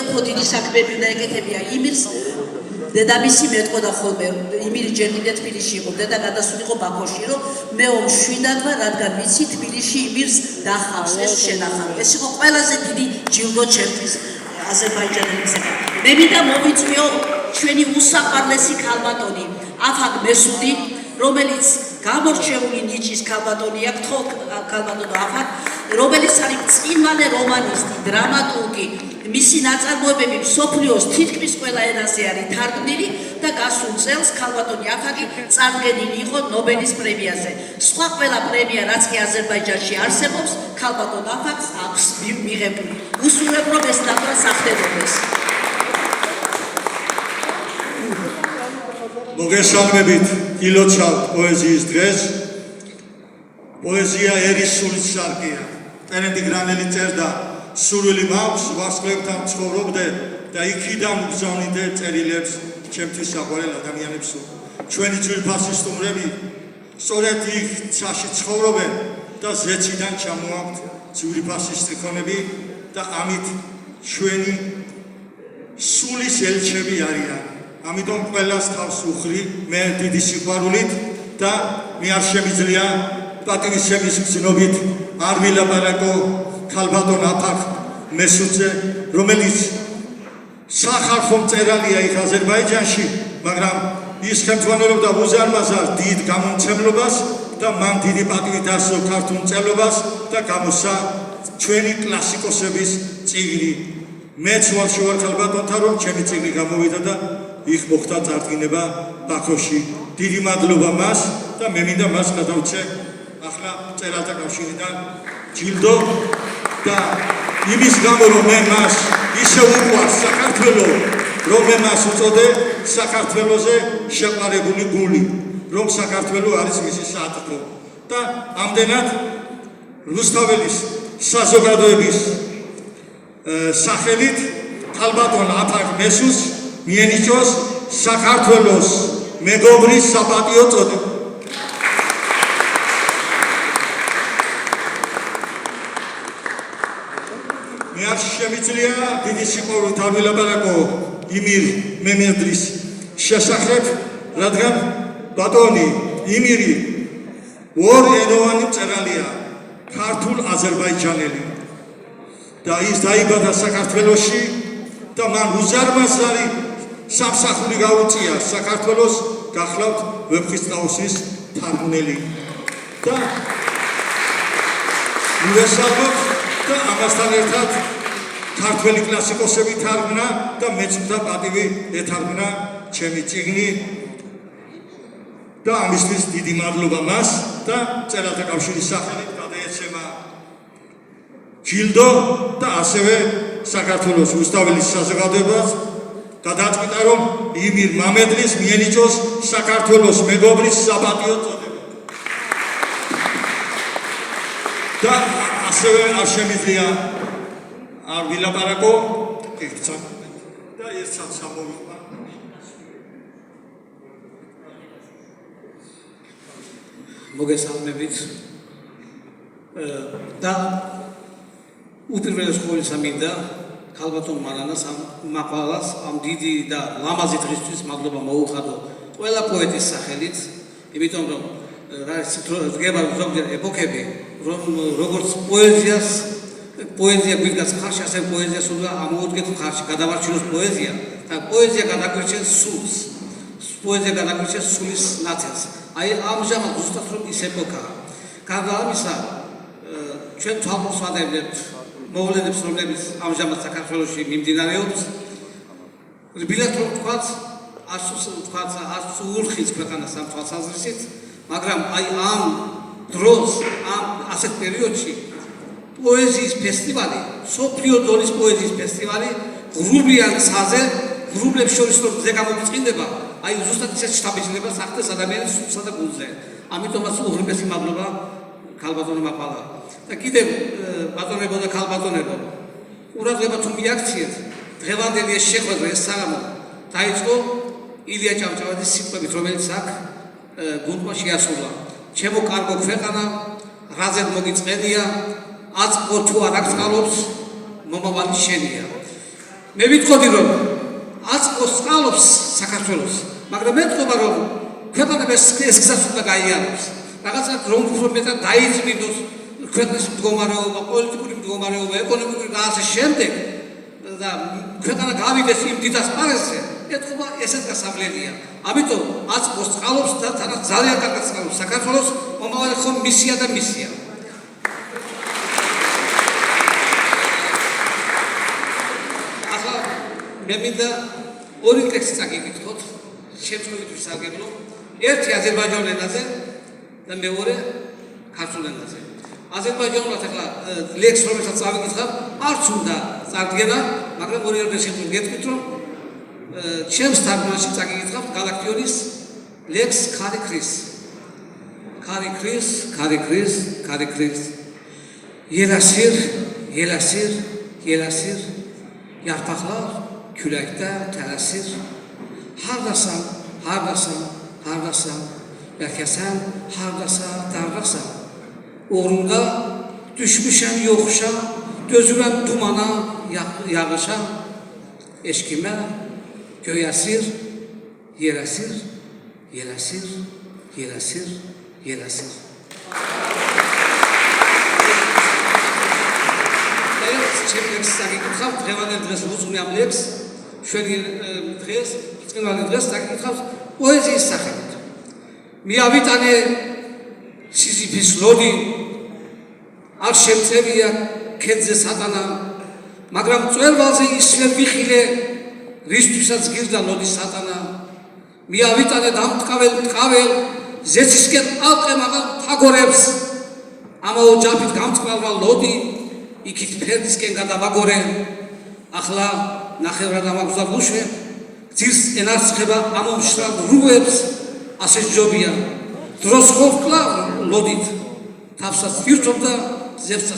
ხოდინი საქმეები უნდა ეკეთებია იმირს დედამისი მეტყოდა ხოლმე იმირი ჯერდიდე თბილისში იყო დედა გადასულიყო ბაქოში რომ მე მშვიდადმა რადგან ვიცი თბილისში იმირს დახავს ეს შენახავ ეს იყო ყველაზე დიდი ჯილდო ჩემთვის აზერბაიჯანელებისგან მე მინდა მოვიწვიო ჩვენი უსაყვარლესი ქალბატონი აფაგ მესუდი რომელიც გამორჩეული ნიჭის ქალბატონი აქვს ხო ქალბატონო აფაგ რომელიც არის წინვალე რომანისტი დრამატურგი მისი ნაწარმოებები მსოფლიოს თითქმის ყველა ენაზე არის თარგმნილი და გასულ წელს ქალბატონი აფაგი წარდგენილი იყო ნობელის პრემიაზე. სხვა ყველა პრემია რაც კი აზერბაიჯანში არსებობს, ქალბატონ აფაგს აქვს მიღებული. უსურვებ რომ ეს დაბლა სახდებოდეს. მოგესალმებით ილოცავთ პოეზიის დღეს. პოეზია ერის სულის სარკეა. ტერენდი გრანელი წერდა სურვილი მაქვს ვარსკვლავთან ცხოვრობდე და იქიდან მგზავნიდე წერილებს ჩემთვის საყვარელ ადამიანებს ჩვენი ძვირფასი სტუმრები სწორედ იქ ცაში ცხოვრობენ და ზეციდან ჩამოაქვთ ძვირფასი სტრიქონები და ამით ჩვენი სულის ელჩები არიან ამიტომ ყველას თავს უხრი მე დიდი სიყვარულით და მე არ შემიძლია პატივისცემის გზნობით არ ვილაპარაკო ქალბატონ აფაგ მესუძე რომელიც სახალხო მწერალია იქ აზერბაიჯანში მაგრამ ის ხელმძღვანელობდა უზარმაზარ დიდ გამომცემლობას და მან დიდი პატივით ასწრო ქართულ მწერლობას და გამოსცა ჩვენი კლასიკოსების წიგნი მეც ვარ ქალბატონთან რომ ჩემი წიგნი გამოვიდა და იქ მოხდა წარდგინება ბაქოში დიდი მადლობა მას და მე მინდა მას გადავცე ახლა მწერალთა კავშირიდან ჯილდო და იმის გამო რომ მე მას ისე უყვარს საქართველო რომ მე მას უწოდე საქართველოზე შეყარებული გული რომ საქართველო არის მისი საათო და ამდენად რუსთაველის საზოგადოების სახელით ქალბატონ აფაგ მესუს მიენიჭოს საქართველოს მეგობრის საპატიო წოდება შემიძლია დიდი სიყვარულით არ ვილაპარაკო იმირ მემედრის შესახებ რადგან ბატონი იმირი ორენოვანი მწერალია ქართულ აზერბაიჯანელი და ის დაიბადა საქართველოში და მან უზარმაზარი სამსახური გაუწია საქართველოს გახლავთ ვეფხისტყაოსნის თარგმნელი და მივესალმოთ და ამასთან ერთად ქართველი კლასიკოსები თარგმნა და მეც და პატივი ეთარგმნა ჩემი წიგნი და ამისთვის დიდი მადლობა მას და მწერალთა კავშირის სახელით გადაეცემა ჯილდო და ასევე საქართველოს რუსთაველის საზოგადოებას გადაწყვიტა რომ იმირ მამედლის მიენიჭოს საქართველოს მეგობრის საპატიო წოდება და ასევე არ შემიძლია არ ვილაპარაკო ერთად და ერთად სამოვიყვა მოგესალმებით და უპირველეს ყოვლისა მინდა ქალბატონ მარანას ამ მақალას ამ დიდი და ლამაზი დღისთვის მადლობა მოუხადო ყველა პოეტის სახელით იმიტომ რომ დგება ზოგჯერ ეპოქები რომ როგორც პოეზია გვიდგას ხარში ასე პოეზიას უნდა ამოუდგეთ ხარში გადავარჩინოს პოეზია და პოეზია გადაგვირჩენს სულს პოეზია გადაგვირჩენს სულის ნაცელს აი ამჟამად ზუსტად რომ ის ეპოქაა გარდა ამისა ჩვენ თვალყურს ვადევნებთ მოვლენებს რომლებიც ამჟამად საქართველოში მიმდინარეობს რბილად რომ ვთქვათ არც უურხის ქვეყანას ამ თვალსაზრისით მაგრამ აი ამ დროს ამ ასეთ პერიოდში პოეზიის ფესტივალი სოფლიო დონის პოეზიის ფესტივალი ღრუბლიან გზაზე ღრუბლებს შორის რომ ზე გამომწყინდება აი ზუსტად ისეთ შთაბეჭდილებას ახდენს ადამიანის სულსა და გულზე ამიტომაც უღრმესი მადლობა ქალბატონმა ყალა და კიდევ ბატონებო და ქალბატონებო ყურადღება თუ მიაქციეთ დღევანდელი ეს შეხვედრა ეს საღამო დაიწყო ილია ჭავჭავაძის სიტყვებით რომელიც აქ გუნდმა შეასრულა ჩემო კარგო ქვეყანა რაზედ მოგიწყენია აწყო თუ არ აკწყალობს მომავალი შენია მე ვიტყოდი რომ აწყოს წყალობს საქართველოს, მაგრამ მე ვიტყობა რომ ქვეყანამ ეს გზას უნდა გაიაროს. რაღაცა რომ უფრო მეტად დაიწმინდოს ქვეყნის მდგომარეობა, პოლიტიკური მდგომარეობა, ეკონომიკური და ასე შემდეგ და ქვეყანა გავიდეს იმ დიდ ასპარეზზე, ეთქობა ესეც გასავლელია. ამიტომ აწყოს წყალობს და თანაც ძალიან კარგად წყალობს საქართველოს, მომავალი ხომ მისია და მისია. ახლა მე მინდა ორი ტექსტი წაგიკითხოთ, შემთხვევითი სარგებლო, ერთი აზერბაიჯანულ ენაზე და მეორე ქართულ ენაზე. აზერბაიჯანულად ახლა ლექს რომელსაც წავიკითხავ, არც უნდა წარდგენა, მაგრამ ორი შემთხვევით გეტყვით რომ ჩემს თარგმანში წაგიკითხავთ გალაქტიონის ლექს ქარი ქრის. ქარი ქრის, ქარი ქრის, ქარი ქრის. ელასիր, ელასիր, ელასիր. Yarpaqlar küləkdə tələsir. Hardasan, hardasan, hardasan. Bəlkə sən hardasa, dardasan. Uğrunda düşmüşəm yoxuşa, dözürəm dumana, yağışa. Eşkimə göyəsir, yerəsir, yerəsir, yerəsir, yerəsir. ჩემი ლექსი წაგიკითხავთ, დღევანდელ დღეს უძღვნი ამ ლექსს, ჩვენი დღეს, ბრწყინვალე დღეს წაგიკითხავთ პოეზიის სახელით. მიავიტანე სიზიფის ლოდი, არ შემწევია ქედზე სატანა, მაგრამ მწვერვალზე ის ვერ ვიხილე, რისთვისაც გირდა ლოდის სატანა. მიავიტანე დამტკაվել მტკაվել, ზეცისკენ ალყემაღალ თაგორებს, ამაო ჯაფით გამწყვალვა ლოდი, იქით ფერდისკენ გადავაგორე, ახლა ნახევრად ამაგზავ ლუშვე, ძირს ენარცხება ამომშრალ რუებს, ასე ჯობია, დროს ხოვკლა ლოდით, თავსაც ვირთობ და ზევსა